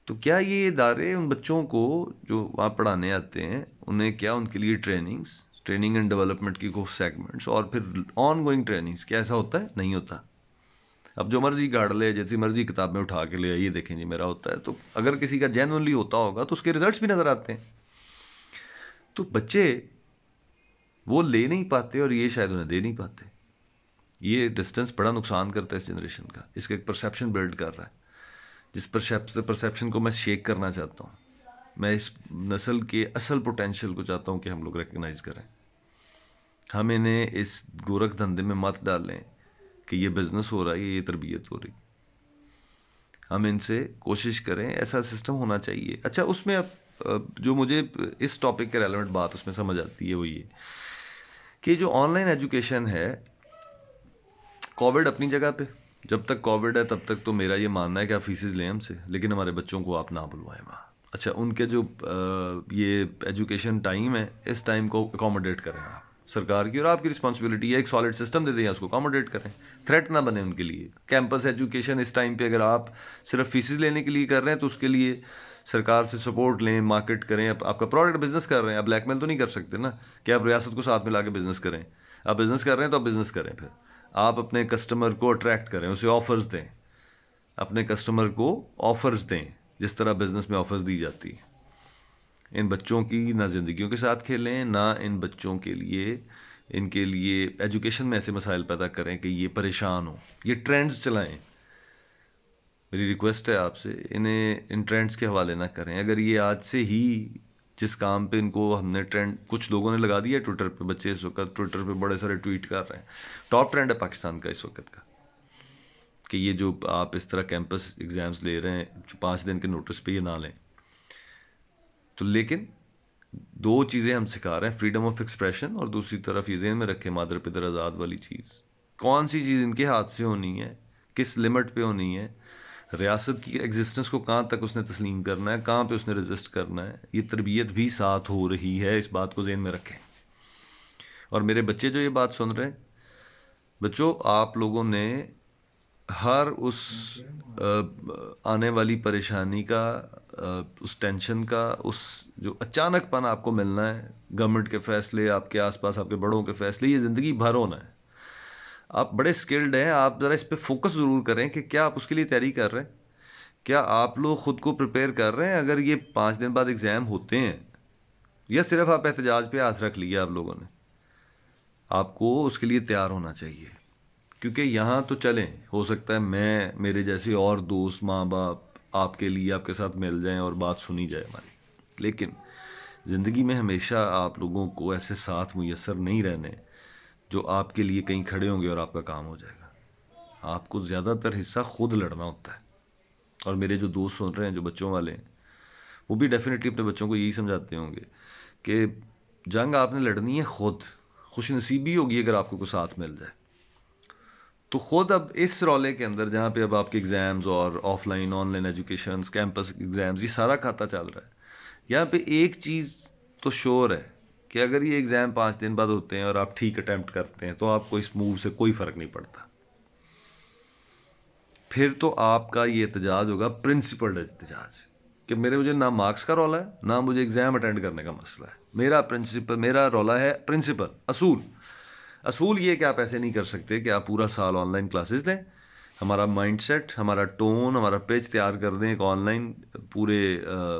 تو کیا یہ ادارے ان بچوں کو جو وہاں پڑھانے آتے ہیں انہیں کیا ان کے لیے ٹریننگ اینڈ ڈیولپمنٹ کی کچھ سیگمنٹس اور پھر آن گوئنگ ٹریننگس کیا ایسا ہوتا ہے؟ نہیں ہوتا. اب جو مرضی گاڑ لے، جیسی مرضی کتاب میں اٹھا کے لے، یہ دیکھیں جی میرا ہوتا ہے. تو اگر کسی کا جینوئنلی ہوتا ہوگا تو اس کے ریزلٹس بھی نظر آتے ہیں. تو بچے وہ لے نہیں پاتے اور یہ شاید انہیں دے نہیں پاتے. یہ ڈسٹنس بڑا نقصان کرتا ہے اس جنریشن کا. اس کا ایک پرسیپشن بلڈ کر رہا ہے جس پرسیپشن کو میں شیک کرنا چاہتا ہوں. میں اس نسل کے اصل پوٹینشیل کو چاہتا ہوں کہ ہم لوگ ریکگنائز کریں. ہم انہیں اس گورکھ دھندے میں مت ڈالیں کہ یہ بزنس ہو رہا ہے، یہ تربیت ہو رہی. ہم ان سے کوشش کریں، ایسا سسٹم ہونا چاہیے. اچھا، اس میں اب جو مجھے اس ٹاپک کے ریلیونٹ بات اس میں سمجھ آتی ہے وہ یہ کہ جو آن لائن ایجوکیشن ہے، کووڈ اپنی جگہ پہ، جب تک کووڈ ہے تب تک تو میرا یہ ماننا ہے کہ آپ فیسز لیں ہم سے، لیکن ہمارے بچوں کو آپ نہ بلوائیں وہاں. اچھا، ان کے جو یہ ایجوکیشن ٹائم ہے اس ٹائم کو اکوموڈیٹ کریں آپ. سرکار کی اور آپ کی رسپانسبلٹی ہے، ایک سالڈ سسٹم دے دیں، اس کو اکوموڈیٹ کریں. تھریٹ نہ بنے ان کے لیے. کیمپس ایجوکیشن اس ٹائم پہ اگر آپ صرف فیسز لینے کے لیے کر رہے ہیں تو اس کے لیے سرکار سے سپورٹ لیں، مارکیٹ کریں. آپ کا پروڈکٹ بزنس کر رہے ہیں، آپ بلیک میل تو نہیں کر سکتے نا کہ آپ ریاست کو ساتھ میں لا کے بزنس کریں. آپ بزنس کر رہے ہیں تو آپ بزنس کریں. پھر آپ اپنے کسٹمر کو اٹریکٹ کریں، اسے آفرز دیں. اپنے کسٹمر کو آفرز دیں جس طرح بزنس میں آفرز دی جاتی ہیں. ان بچوں کی نہ زندگیوں کے ساتھ کھیلیں، نہ ان بچوں کے لیے ان کے لیے ایجوکیشن میں ایسے مسائل پیدا کریں کہ یہ پریشان ہوں. یہ ٹرینڈز چلائیں. میری ریکویسٹ ہے آپ سے، انہیں ان ٹرینڈز کے حوالے نہ کریں. اگر یہ آج سے ہی جس کام پہ ان کو ہم نے ٹرینڈ کچھ لوگوں نے لگا دیا ہے ٹویٹر پہ، بچے اس وقت ٹویٹر پہ بڑے سارے ٹویٹ کر رہے ہیں. ٹاپ ٹرینڈ ہے پاکستان کا اس وقت کا کہ یہ جو آپ اس طرح کیمپس ایگزامز لے رہے ہیں 5 دن کے نوٹس پہ، یہ نہ لیں. تو لیکن دو چیزیں ہم سکھا رہے ہیں، فریڈم آف ایکسپریشن اور دوسری طرف یہ ذہن میں رکھیں مادر پدر آزاد والی چیز. کون سی چیز ان کے ہاتھ سے ہونی ہے، کس لمٹ پہ ہونی ہے، ریاست کی ایگزسٹنس کو کہاں تک اس نے تسلیم کرنا ہے، کہاں پہ اس نے ریزسٹ کرنا ہے. یہ تربیت بھی ساتھ ہو رہی ہے، اس بات کو ذہن میں رکھیں. اور میرے بچے جو یہ بات سن رہے ہیں، بچوں آپ لوگوں نے ہر اس آنے والی پریشانی کا، اس ٹینشن کا، اس جو اچانک پن آپ کو ملنا ہے، گورنمنٹ کے فیصلے، آپ کے آس پاس آپ کے بڑوں کے فیصلے، یہ زندگی بھر ہونا ہے. آپ بڑے سکلڈ ہیں، آپ ذرا اس پہ فوکس ضرور کریں کہ کیا آپ اس کے لیے تیاری کر رہے ہیں، کیا آپ لوگ خود کو پریپیئر کر رہے ہیں. اگر یہ 5 دن بعد ایگزام ہوتے ہیں یا صرف آپ احتجاج پہ ہاتھ رکھ لیا آپ لوگوں نے، آپ کو اس کے لیے تیار ہونا چاہیے. کیونکہ یہاں تو چلیں، ہو سکتا ہے میں، میرے جیسے اور دوست، ماں باپ آپ کے لیے آپ کے ساتھ مل جائیں اور بات سنی جائے ہماری، لیکن زندگی میں ہمیشہ آپ لوگوں کو ایسے ساتھ میسر نہیں رہنے جو آپ کے لیے کہیں کھڑے ہوں گے اور آپ کا کام ہو جائے گا. آپ کو زیادہ تر حصہ خود لڑنا ہوتا ہے. اور میرے جو دوست سن رہے ہیں جو بچوں والے ہیں، وہ بھی ڈیفینیٹلی اپنے بچوں کو یہی سمجھاتے ہوں گے کہ جنگ آپ نے لڑنی ہے خود. خوش نصیبی ہوگی اگر آپ کو کوئی ساتھ مل جائے. تو خود اب اس رولے کے اندر جہاں پہ اب آپ کے ایگزامز اور offline online educations, campus exams, یہ سارا کھاتا چل رہا ہے. یہاں پہ ایک چیز تو شور ہے کہ اگر یہ ایگزام 5 دن بعد ہوتے ہیں اور آپ ٹھیک اٹیمپٹ کرتے ہیں تو آپ کو اس موو سے کوئی فرق نہیں پڑتا. پھر تو آپ کا یہ احتجاج ہوگا پرنسپلڈ احتجاج کہ مجھے نہ مارکس کا رولا ہے، نہ مجھے ایگزام اٹینڈ کرنے کا مسئلہ ہے. میرا رولا ہے پرنسپل، اصول یہ کہ آپ ایسے نہیں کر سکتے کہ آپ پورا سال آن لائن کلاسز لیں، ہمارا مائنڈ سیٹ، ہمارا ٹون، ہمارا پیج تیار کر دیں ایک آن لائن پورے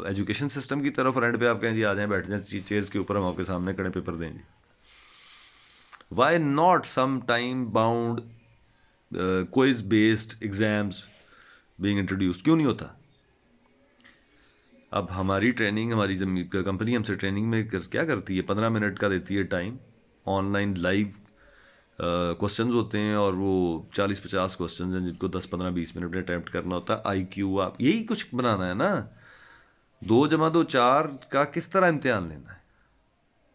ایجوکیشن سسٹم کی طرف، اور اینڈ پہ آپ کہیں جی آ جائیں، بیٹھ جائیں چیئرز کے اوپر، ہم آپ کے سامنے کھڑے پیپر دیں گے. Why not some time bound quiz based exams being introduced? کیوں نہیں ہوتا؟ اب ہماری ٹریننگ، ہماری کمپنی ہم سے ٹریننگ میں کیا کرتی ہے، 15 منٹ کا دیتی ہے time. On line live questions ہوتے ہیں اور وہ 40-50 کوسچنز ہیں جن کو 10-15-20 منٹ میں اٹیمپٹ کرنا ہوتا ہے. آئی کیو آپ یہی کچھ بنانا ہے نا. 2+2=4 کا کس طرح امتحان لینا ہے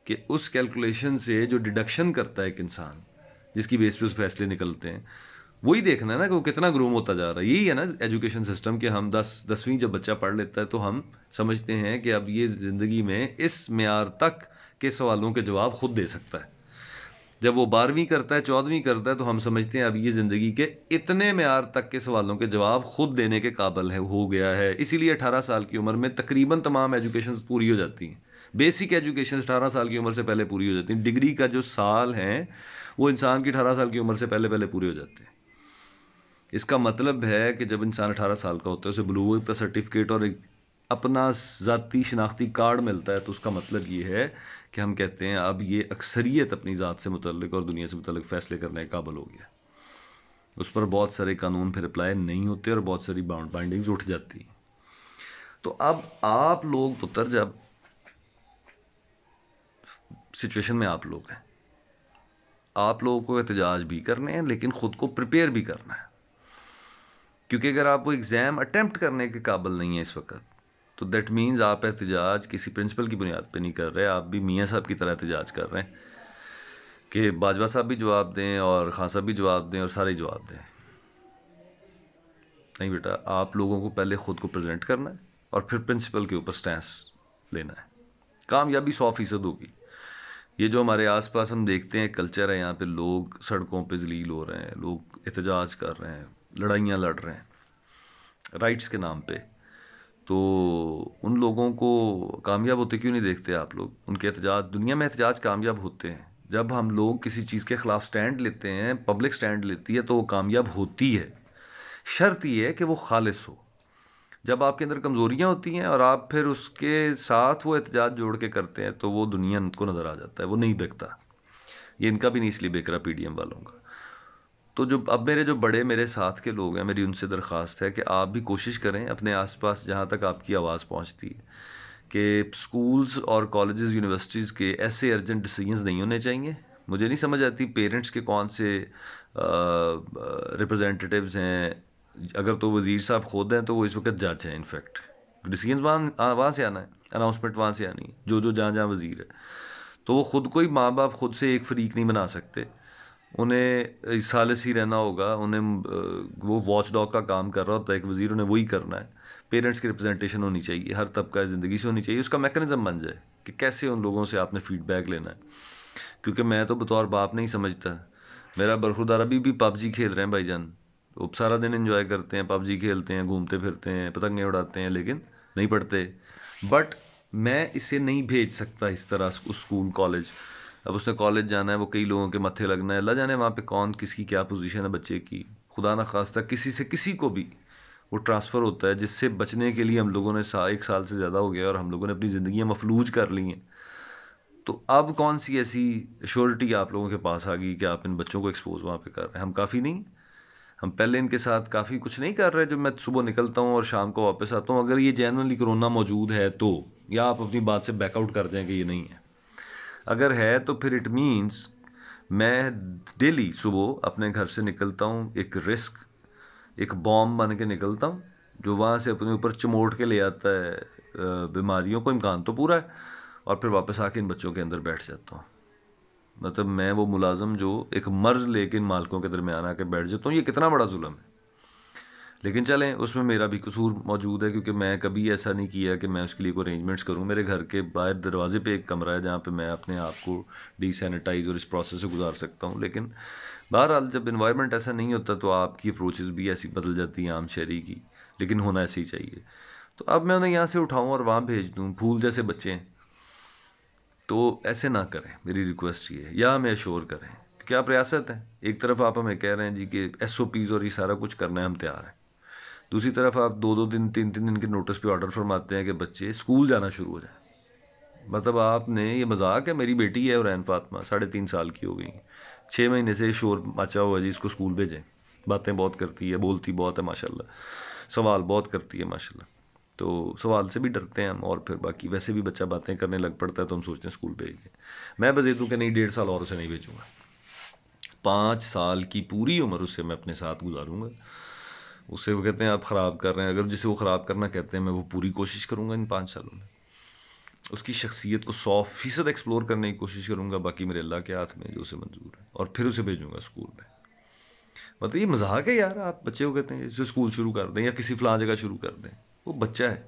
کہ اس کیلکولیشن سے جو ڈیڈکشن کرتا ہے ایک انسان، جس کی بیس پہ اس فیصلے نکلتے ہیں، وہی دیکھنا ہے نا کہ وہ کتنا گروم ہوتا جا رہا ہے. یہی ہے نا ایجوکیشن سسٹم کہ ہم 10ویں جب بچہ پڑھ لیتا ہے تو ہم سمجھتے ہیں کہ اب یہ زندگی میں اس معیار تک کے سوالوں کے جواب خود دے سکتا ہے. جب وہ 12ویں کرتا ہے 14ویں کرتا ہے تو ہم سمجھتے ہیں اب یہ زندگی کے اتنے معیار تک کے سوالوں کے جواب خود دینے کے قابل ہے ہو گیا ہے. اسی لیے 18 سال کی عمر میں تقریباً تمام ایجوکیشن پوری ہو جاتی ہیں. بیسک ایجوکیشن 18 سال کی عمر سے پہلے پوری ہو جاتی ہیں. ڈگری کا جو سال ہیں وہ انسان کی 18 سال کی عمر سے پہلے پہلے پورے ہو جاتے ہیں. اس کا مطلب ہے کہ جب انسان 18 سال کا ہوتا ہے اسے بلوغ کا سرٹیفکیٹ اور ایک اپنا ذاتی شناختی کارڈ ملتا ہے تو اس کا مطلب یہ ہے کہ ہم کہتے ہیں اب یہ اکثریت اپنی ذات سے متعلق اور دنیا سے متعلق فیصلے کرنے کے قابل ہو گیا. اس پر بہت سارے قانون پھر اپلائی نہیں ہوتے اور بہت ساری بائنڈنگز اٹھ جاتی ہیں. تو اب آپ لوگ پتر جب سچویشن میں آپ لوگ ہیں, آپ لوگوں کو احتجاج بھی کرنے ہیں لیکن خود کو پریپیئر بھی کرنا ہے. کیونکہ اگر آپ وہ ایگزام اٹیمپٹ کرنے کے قابل نہیں ہیں اس وقت تو دیٹ مینز آپ احتجاج کسی پرنسپل کی بنیاد پہ نہیں کر رہے, آپ بھی میاں صاحب کی طرح احتجاج کر رہے ہیں کہ باجوہ صاحب بھی جواب دیں اور خان صاحب بھی جواب دیں اور سارے جواب دیں. نہیں بیٹا, آپ لوگوں کو پہلے خود کو پریزنٹ کرنا ہے اور پھر پرنسپل کے اوپر سٹینس لینا ہے. کامیابی 100% ہوگی. یہ جو ہمارے آس پاس ہم دیکھتے ہیں کلچر ہے, یہاں پہ لوگ سڑکوں پہ ذلیل ہو رہے ہیں, لوگ احتجاج کر رہے ہیں, لڑائیاں لڑ رہے ہیں رائٹس کے نام پہ, تو ان لوگوں کو کامیاب ہوتے کیوں نہیں دیکھتے آپ لوگ؟ ان کے احتجاج, دنیا میں احتجاج کامیاب ہوتے ہیں. جب ہم لوگ کسی چیز کے خلاف سٹینڈ لیتے ہیں, پبلک سٹینڈ لیتی ہے تو وہ کامیاب ہوتی ہے. شرط یہ ہے کہ وہ خالص ہو. جب آپ کے اندر کمزوریاں ہوتی ہیں اور آپ پھر اس کے ساتھ وہ احتجاج جوڑ کے کرتے ہیں تو وہ دنیا کو نظر آ جاتا ہے, وہ نہیں بکتا. یہ ان کا بھی نہیں اس لیے بک رہا, پی ڈی ایم والوں کا. تو جو اب میرے جو بڑے میرے ساتھ کے لوگ ہیں, میری ان سے درخواست ہے کہ آپ بھی کوشش کریں اپنے آس پاس جہاں تک آپ کی آواز پہنچتی ہے کہ سکولز اور کالجز یونیورسٹیز کے ایسے ارجنٹ ڈیسیجنز نہیں ہونے چاہیے. مجھے نہیں سمجھ آتی پیرنٹس کے کون سے ریپرزینٹیٹیوز ہیں. اگر تو وزیر صاحب خود ہیں تو وہ اس وقت جج ہیں. انفیکٹ ڈیسیجنز وہاں سے آنا ہے, اناؤنسمنٹ وہاں سے آنی ہے, جو جہاں جہاں وزیر ہے. تو وہ خود کوئی ماں باپ خود سے ایک فریق نہیں بنا سکتے. انہیں سالس ہی رہنا ہوگا, انہیں وہ واچ ڈاگ کا کام کر رہا ہوتا ہے ایک وزیر, انہیں وہی کرنا ہے. پیرنٹس کی ریپرزنٹیشن ہونی چاہیے, ہر طبقہ زندگی سے ہونی چاہیے. اس کا میکنزم بن جائے کہ کیسے ان لوگوں سے آپ نے فیڈ بیک لینا ہے. کیونکہ میں تو بطور باپ نہیں سمجھتا. میرا برخوردار ابھی بھی پب جی کھیل رہے ہیں بھائی جان, وہ سارا دن انجوائے کرتے ہیں, پب جی کھیلتے ہیں, گھومتے پھرتے ہیں, پتنگیں اڑاتے ہیں, لیکن نہیں پڑھتے. بٹ میں اسے نہیں بھیج سکتا اس طرح اسکول کالج. اب اس نے کالج جانا ہے, وہ کئی لوگوں کے متھے لگنا ہے, اللہ جانے وہاں پہ کون کس کی کیا پوزیشن ہے بچے کی. خدا نہ خواستہ کسی سے کسی کو بھی وہ ٹرانسفر ہوتا ہے, جس سے بچنے کے لیے ہم لوگوں نے 1 سال سے زیادہ ہو گیا اور ہم لوگوں نے اپنی زندگیاں مفلوج کر لی ہیں. تو اب کون سی ایسی ایشورٹی آپ لوگوں کے پاس آ گئی کہ آپ ان بچوں کو ایکسپوز وہاں پہ کر رہے ہیں؟ ہم کافی نہیں, ہم پہلے ان کے ساتھ کافی کچھ نہیں کر رہے. جو میں صبح نکلتا ہوں اور شام کو واپس آتا ہوں, اگر یہ جینوئنلی کرونا موجود ہے تو, یا آپ اپنی بات سے بیک آؤٹ کر دیں کہ یہ نہیں ہے. اگر ہے تو پھر اٹ مینس میں ڈیلی صبح اپنے گھر سے نکلتا ہوں, ایک رسک, ایک بوم بن کے نکلتا ہوں جو وہاں سے اپنے اوپر چموٹ کے لے آتا ہے بیماریوں کو. امکان تو پورا ہے. اور پھر واپس آ کے ان بچوں کے اندر بیٹھ جاتا ہوں. مطلب میں وہ ملازم جو ایک مرض لے کے ان مالکوں کے درمیان آ کے بیٹھ جاتا ہوں. یہ کتنا بڑا ظلم ہے. لیکن چلیں, اس میں میرا بھی قصور موجود ہے کیونکہ میں کبھی ایسا نہیں کیا کہ میں اس کے لیے کوئی ارینجمنٹس کروں. میرے گھر کے باہر دروازے پہ ایک کمرہ ہے جہاں پہ میں اپنے آپ کو ڈی سینیٹائز اور اس پروسیس سے گزار سکتا ہوں. لیکن بہرحال جب انوائرمنٹ ایسا نہیں ہوتا تو آپ کی اپروچز بھی ایسی بدل جاتی ہیں عام شہری کی, لیکن ہونا ایسے ہی چاہیے. تو اب میں انہیں یہاں سے اٹھاؤں اور وہاں بھیج دوں, پھول جیسے بچے ہیں. تو ایسے نہ کریں, میری ریکویسٹ یہ ہے. یا ہمیں ایشور کریں کہ آپ ریاست ہیں, ایک طرف آپ ہمیں کہہ رہے ہیں جی کہ ایس او پیز اور یہ سارا کچھ کرنا ہے, ہم تیار ہیں. دوسری طرف آپ 2-2 دن 3-3 دن کے نوٹس پہ آرڈر فرماتے ہیں کہ بچے اسکول جانا شروع ہو جائیں. مطلب آپ نے, یہ مذاق ہے. میری بیٹی ہے اورین فاطمہ, 3.5 سال کی ہو گئی, 6 مہینے سے شور مچا ہوا جی اس کو اسکول بھیجیں. باتیں بہت کرتی ہے, بولتی بہت ہے ماشاءاللہ, سوال بہت کرتی ہے ماشاءاللہ. تو سوال سے بھی ڈرتے ہیں ہم, اور پھر باقی ویسے بھی بچہ باتیں کرنے لگ پڑتا ہے تو ہم سوچتے ہیں اسکول بھیج دیں. میں بزید ہوں کہ نہیں, 1.5 سال اور اسے نہیں بھیجوں گا. 5 سال کی پوری عمر اسے میں اپنے ساتھ گزاروں گا. اسے وہ کہتے ہیں آپ خراب کر رہے ہیں, اگر جسے وہ خراب کرنا کہتے ہیں میں وہ پوری کوشش کروں گا ان 5 سالوں میں. اس کی شخصیت کو 100% ایکسپلور کرنے کی کوشش کروں گا. باقی میرے اللہ کے ہاتھ میں جو اسے منظور ہے, اور پھر اسے بھیجوں گا اسکول میں. مطلب یہ مذاق ہے یار، آپ بچے کو کہتے ہیں اسے اسکول شروع کر دیں یا کسی فلاں جگہ شروع کر دیں. وہ بچہ ہے،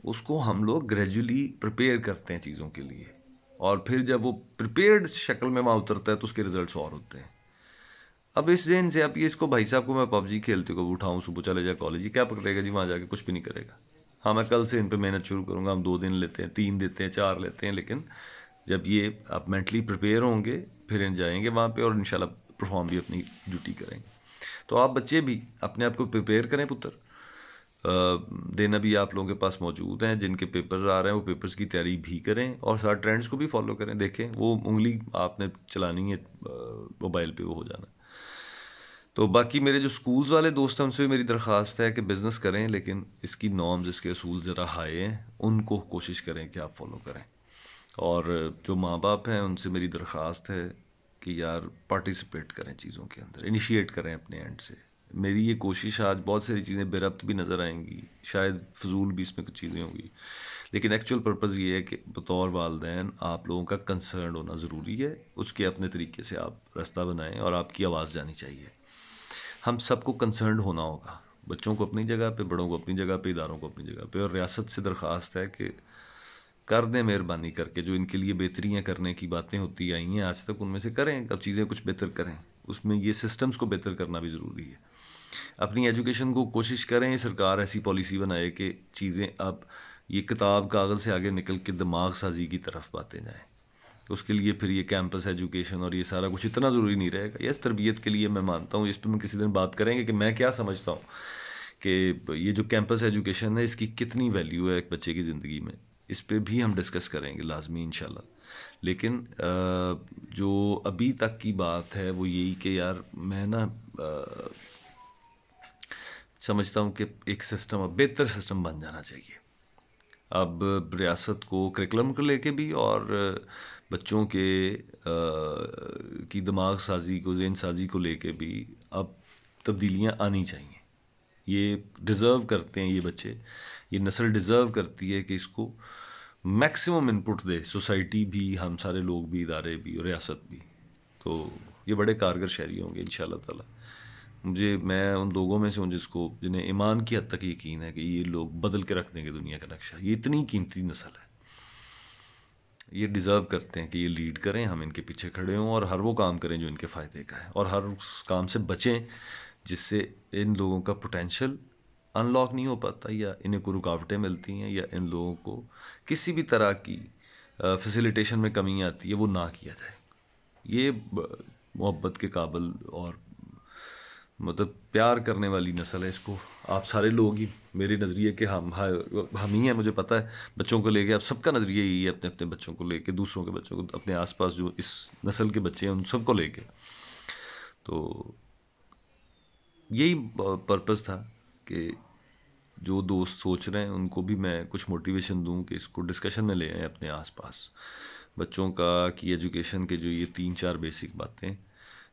اس کو ہم لوگ گریجولی پریپیئر کرتے ہیں چیزوں کے لیے، اور پھر جب وہ پریپیئرڈ شکل میں وہاں اترتا ہے تو اس کے ریزلٹس اور ہوتے ہیں. اب اس ذہن سے آپ یہ اس کو بھائی صاحب کو میں پب جی کھیلتے کو اٹھاؤں صبح چلے جائے کالج، کیا پکڑے گا جی وہاں جا کے؟ کچھ بھی نہیں کرے گا. ہاں میں کل سے ان پہ محنت شروع کروں گا، ہم 2 دن لیتے ہیں، 3 دیتے ہیں، 4 لیتے ہیں، لیکن جب یہ آپ مینٹلی پریپیئر ہوں گے پھر جائیں گے وہاں پہ اور انشاءاللہ پرفارم بھی اپنی ڈیوٹی کریں گے. تو آپ بچے بھی اپنے آپ کو پریپیئر کریں پتر. دن ابھی آپ لوگوں کے پاس موجود ہیں، جن کے پیپرز آ رہے ہیں وہ پیپرز کی تیاری بھی کریں اور ساتھ ٹرینڈز کو بھی فالو کریں. دیکھیں وہ انگلی آپ نے چلانی ہے موبائل پہ، وہ ہو جانا. تو باقی میرے جو سکولز والے دوست ہیں ان سے بھی میری درخواست ہے کہ بزنس کریں، لیکن اس کی نارمز، اس کے اصول ذرا ہائی ہیں، ان کو کوشش کریں کہ آپ فالو کریں. اور جو ماں باپ ہیں ان سے میری درخواست ہے کہ یار پارٹیسپیٹ کریں چیزوں کے اندر، انیشیٹ کریں اپنے اینڈ سے. میری یہ کوشش، آج بہت ساری چیزیں بے ربط بھی نظر آئیں گی، شاید فضول بھی اس میں کچھ چیزیں ہوں گی، لیکن ایکچوئل پرپز یہ ہے کہ بطور والدین آپ لوگوں کا کنسرن ہونا ضروری ہے. اس کے اپنے طریقے سے آپ راستہ بنائیں اور آپ کی آواز جانی چاہیے. ہم سب کو کنسرنڈ ہونا ہوگا، بچوں کو اپنی جگہ پہ، بڑوں کو اپنی جگہ پہ، اداروں کو اپنی جگہ پہ. اور ریاست سے درخواست ہے کہ کر دیں مہربانی کر کے، جو ان کے لیے بہتریاں کرنے کی باتیں ہوتی آئی ہیں آج تک ان میں سے کریں. اب چیزیں کچھ بہتر کریں، اس میں یہ سسٹمز کو بہتر کرنا بھی ضروری ہے. اپنی ایجوکیشن کو کوشش کریں، سرکار ایسی پالیسی بنائے کہ چیزیں اب یہ کتاب کاغذ سے آگے نکل کے دماغ سازی کی طرف باتیں جائیں. اس کے لیے پھر یہ کیمپس ایجوکیشن اور یہ سارا کچھ اتنا ضروری نہیں رہے گا. یس تربیت کے لیے میں مانتا ہوں، اس پہ میں کسی دن بات کریں گے کہ میں کیا سمجھتا ہوں کہ یہ جو کیمپس ایجوکیشن ہے اس کی کتنی ویلیو ہے ایک بچے کی زندگی میں. اس پہ بھی ہم ڈسکس کریں گے لازمی انشاءاللہ. لیکن جو ابھی تک کی بات ہے وہ یہی کہ یار میں نا سمجھتا ہوں کہ ایک سسٹم، اب بہتر سسٹم بن جانا چاہیے. اب ریاست کو کریکلم کو لے کے بھی اور بچوں کے کی دماغ سازی کو، ذہن سازی کو لے کے بھی اب تبدیلیاں آنی چاہیے. یہ ڈیزرو کرتے ہیں، یہ بچے، یہ نسل ڈیزرو کرتی ہے کہ اس کو میکسیمم انپٹ دے سوسائٹی بھی، ہم سارے لوگ بھی، ادارے بھی اور ریاست بھی. تو یہ بڑے کارگر شہری ہوں گے انشاءاللہ تعالی. میں ان لوگوں میں سے ہوں جنہیں ایمان کی حد تک یقین ہے کہ یہ لوگ بدل کے رکھ دیں گے دنیا کا نقشہ. یہ اتنی قیمتی نسل ہے، یہ ڈیزرو کرتے ہیں کہ یہ لیڈ کریں، ہم ان کے پیچھے کھڑے ہوں اور ہر وہ کام کریں جو ان کے فائدے کا ہے، اور ہر اس کام سے بچیں جس سے ان لوگوں کا پوٹینشیل ان لاک نہیں ہو پاتا، یا انہیں کوئی رکاوٹیں ملتی ہیں، یا ان لوگوں کو کسی بھی طرح کی فیسیلیٹیشن میں کمی آتی ہے، وہ نہ کیا جائے. یہ محبت کے قابل اور مطلب پیار کرنے والی نسل ہے. اس کو آپ سارے لوگ ہی، میرے نظریے کہ ہم ہی ہیں، مجھے پتہ ہے بچوں کو لے کے، اب سب کا نظریہ یہی ہے اپنے اپنے بچوں کو لے کے، دوسروں کے بچوں کو، اپنے آس پاس جو اس نسل کے بچے ہیں ان سب کو لے کے. تو یہی پرپس تھا کہ جو دوست سوچ رہے ہیں ان کو بھی میں کچھ موٹیویشن دوں کہ اس کو ڈسکشن میں لے آئیں اپنے آس پاس. بچوں کا کی ایجوکیشن کے جو یہ 3-4 بیسک باتیں،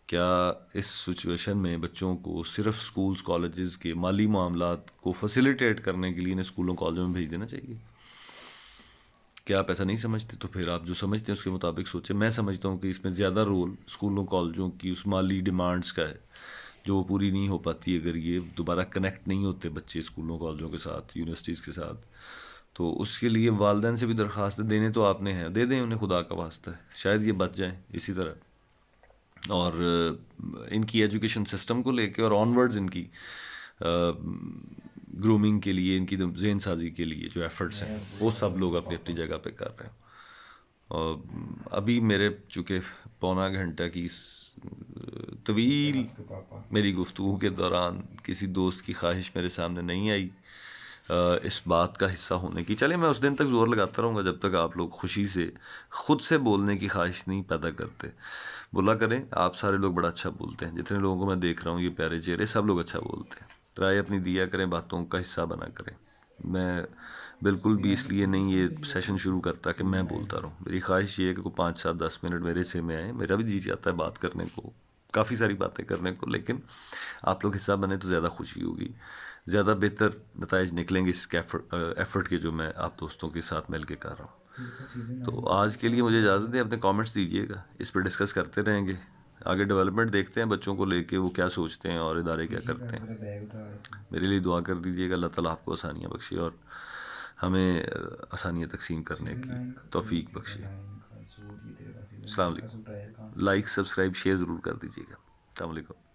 کیا اس سچویشن میں بچوں کو صرف سکولز کالجز کے مالی معاملات کو فیسیلیٹیٹ کرنے کے لیے انہیں اسکولوں کالجوں میں بھیج دینا چاہیے؟ کیا آپ ایسا نہیں سمجھتے؟ تو پھر آپ جو سمجھتے ہیں اس کے مطابق سوچیں. میں سمجھتا ہوں کہ اس میں زیادہ رول اسکولوں کالجوں کی اس مالی ڈیمانڈز کا ہے جو وہ پوری نہیں ہو پاتی اگر یہ دوبارہ کنیکٹ نہیں ہوتے بچے اسکولوں کالجوں کے ساتھ، یونیورسٹیز کے ساتھ. تو اس کے لیے والدین سے بھی درخواست دینے تو آپ نے ہیں، دے دیں انہیں، خدا کا واسطہ ہے، شاید یہ بچ جائیں اسی طرح. اور ان کی ایجوکیشن سسٹم کو لے کے اور آن ورڈز ان کی گرومنگ کے لیے، ان کی ذہن سازی کے لیے جو ایفرٹس ہیں وہ سب لوگ اپنی اپنی جگہ پہ کر رہے ہیں. اور ابھی میرے چونکہ پونا گھنٹہ کی طویل میری گفتگو کے دوران کسی دوست کی خواہش میرے سامنے نہیں آئی اس بات کا حصہ ہونے کی. چلے میں اس دن تک زور لگاتا رہوں گا جب تک آپ لوگ خوشی سے خود سے بولنے کی خواہش نہیں پیدا کرتے. بولا کریں، آپ سارے لوگ بڑا اچھا بولتے ہیں، جتنے لوگوں کو میں دیکھ رہا ہوں یہ پیارے چہرے، سب لوگ اچھا بولتے ہیں. رائے اپنی دیا کریں، باتوں کا حصہ بنا کریں. میں بالکل بھی اس لیے نہیں یہ سیشن شروع کرتا کہ میں بولتا رہوں. میری خواہش یہ ہے کہ کوئی 5-7-10 منٹ میرے سے میں آئے. میرا بھی جی چاہتا ہے بات کرنے کو، کافی ساری باتیں کرنے کو، لیکن آپ لوگ حصہ بنے تو زیادہ خوشی ہوگی، زیادہ بہتر نتائج نکلیں گے اس ایفرٹ کے جو میں آپ دوستوں کے ساتھ مل کے کر رہا ہوں. تو آج کے لیے مجھے اجازت دیں، اپنے کامنٹس دیجیے گا، اس پہ ڈسکس کرتے رہیں گے. آگے ڈیولپمنٹ دیکھتے ہیں بچوں کو لے کے وہ کیا سوچتے ہیں اور ادارے کیا کرتے ہیں. میرے لیے دعا کر دیجیے گا, اللہ تعالیٰ آپ کو آسانیاں بخشے اور ہمیں آسانیاں تقسیم کرنے کی توفیق بخشے. السلام علیکم. لائک سبسکرائب شیئر ضرور کر دیجیے گا. السلام علیکم.